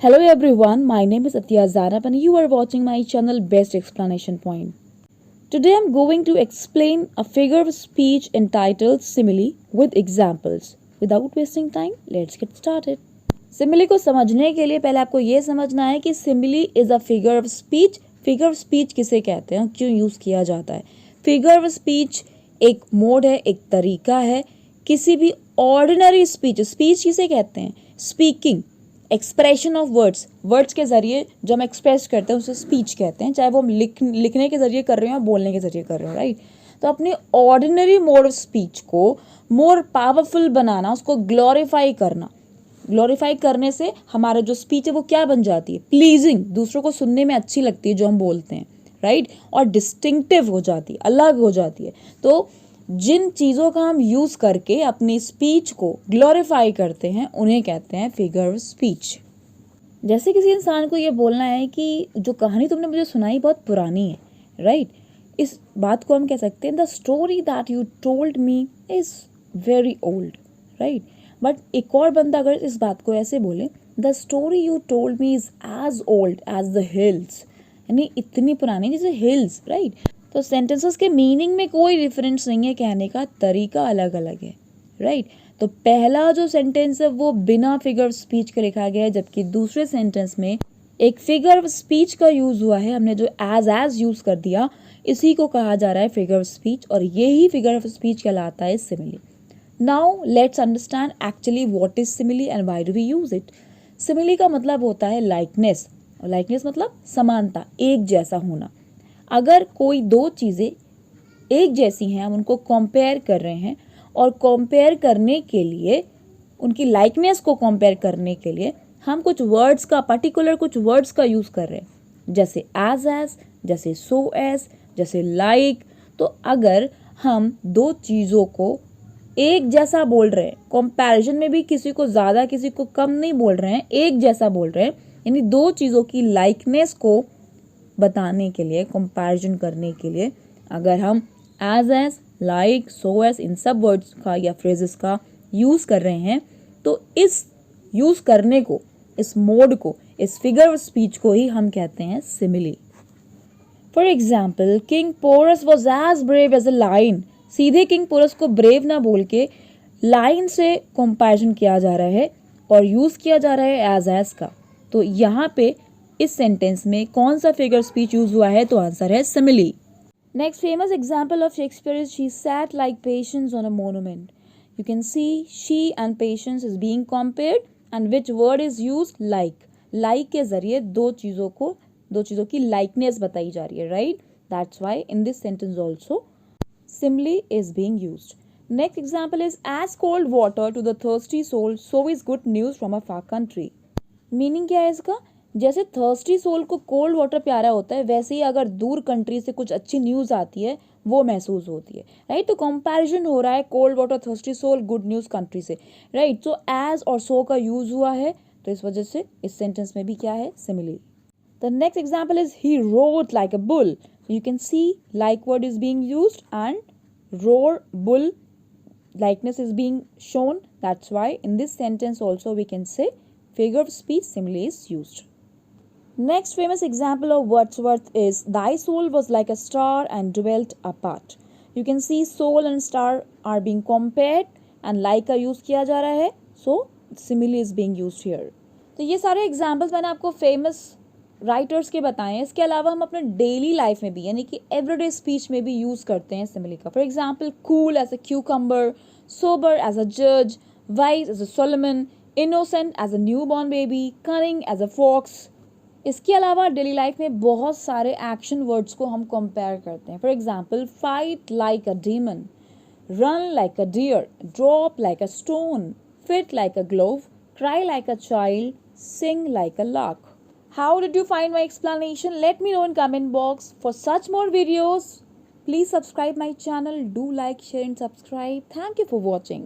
Hello everyone, my name is Athiya Zanab and you are watching my channel Best Explanation Point. Today I'm going to explain a figure of speech entitled simile with examples. Without wasting time, let's get started. Simile को समझने के लिए पहले आपको ये समझना है कि simile is a figure of speech. Figure of speech किसे कहते हैं, क्यों यूज किया जाता है? Figure of speech एक मोड है, एक तरीका है किसी भी ऑर्डिनरी स्पीच किसे कहते हैं? स्पीकिंग, एक्सप्रेशन ऑफ वर्ड्स के जरिए जो हम एक्सप्रेस करते हैं उसे स्पीच कहते हैं, चाहे वो हम लिखने के जरिए कर रहे हो या बोलने के जरिए कर रहे हो, राइट? तो अपनी ऑर्डिनरी मोड ऑफ स्पीच को मोर पावरफुल बनाना, उसको ग्लोरीफाई करने से हमारा जो स्पीच है वो क्या बन जाती है? प्लीजिंग, दूसरों को सुनने में अच्छी लगती है जो हम बोलते हैं, राइट? और डिस्टिंक्टिव हो जाती है, अलग हो जाती है। तो जिन चीज़ों का हम यूज़ करके अपनी स्पीच को ग्लोरीफाई करते हैं उन्हें कहते हैं फिगर ऑफ स्पीच। जैसे किसी इंसान को ये बोलना है कि जो कहानी तुमने मुझे सुनाई बहुत पुरानी है, राइट? इस बात को हम कह सकते हैं the story that you told me is very old, right? But एक और बंदा अगर इस बात को ऐसे बोले, the story you told me is as old as the hills, यानी इतनी पुरानी जैसे हिल्स, राइट? तो सेंटेंसेस के मीनिंग में कोई डिफरेंस नहीं है, कहने का तरीका अलग अलग है, राइट? तो पहला जो सेंटेंस है वो बिना फिगर ऑफ स्पीच के लिखा गया है, जबकि दूसरे सेंटेंस में एक फिगर ऑफ स्पीच का यूज हुआ है, हमने जो एज यूज कर दिया, इसी को कहा जा रहा है फिगर ऑफ स्पीच, और यही फिगर ऑफ स्पीच कहलाता है simile. Now let's understand actually what is simile and why do we use it. Simile का मतलब होता है लाइकनेस, और लाइकनेस मतलब समानता, एक जैसा होना। अगर कोई दो चीज़ें एक जैसी हैं, हम उनको कंपेयर कर रहे हैं, और कंपेयर करने के लिए, उनकी लाइकनेस को कंपेयर करने के लिए हम कुछ वर्ड्स का, पर्टिकुलर कुछ वर्ड्स का यूज़ कर रहे हैं, जैसे एज, जैसे सो एज, जैसे लाइक। तो अगर हम दो चीज़ों को एक जैसा बोल रहे हैं, कंपैरिजन में भी किसी को ज़्यादा किसी को कम नहीं बोल रहे हैं, एक जैसा बोल रहे हैं, यानी दो चीज़ों की लाइकनेस को बताने के लिए, कंपैरिजन करने के लिए अगर हम एज, लाइक, सो एज, इन सब वर्ड्स का या फ्रेजेस का यूज़ कर रहे हैं, तो इस यूज़ करने को, इस मोड को, इस फिगर ऑफ स्पीच को ही हम कहते हैं simile. For example, king Porus was as brave as a lion. सीधे किंग पोरस को ब्रेव ना बोल के लायन से कंपैरिजन किया जा रहा है और यूज़ किया जा रहा है एज का। तो यहाँ पे इस सेंटेंस में कौन सा फिगर स्पीच यूज हुआ है? तो आंसर है simile. Next famous example of Shakespeare is she set like patience on a monument. You can C she and patience is being compared and which word is used? Like. Like के जरिए दो चीजों की likeness बताई जा रही है, right? That's why in this sentence also simile is being used. Next example is as cold water to the thirsty soul so is good news from a far country. Meaning क्या है इसका? जैसे thirsty soul को cold water प्यारा होता है, वैसे ही अगर दूर कंट्री से कुछ अच्छी न्यूज़ आती है वो महसूस होती है, राइट? तो कंपैरिजन हो रहा है cold water, thirsty soul, good news country से, राइट? तो एज और सो का यूज हुआ है, तो इस वजह से इस सेंटेंस में भी क्या है? Simile. The next example is he roared like a bull. You can see like word is being used and roar, bull, likeness is being shown. That's why in this sentence also we can say figure of speech simile is used. Next famous example of Wordsworth is thy soul was like a star and dwelt apart. You can see soul and star are being compared and like का use किया जा रहा है, so simile is being used here. तो ये सारे examples मैंने आपको famous राइटर्स के बताए हैं। इसके अलावा हम अपने डेली लाइफ में भी, यानी कि एवरीडे स्पीच में भी यूज़ करते हैं सिमिली का। For example, cool as a cucumber, sober as a जज, wise as a Solomon, innocent as a new born baby, cunning as a fox. इसके अलावा डेली लाइफ में बहुत सारे एक्शन वर्ड्स को हम कंपेयर करते हैं। For example, fight like a demon, run like a deer, drop like a stone, fit like a glove, cry like a child, sing like a lark. How did you find my explanation? Let me know in comment box. For such more videos, please subscribe my channel. Do like, share and subscribe. Thank you for watching.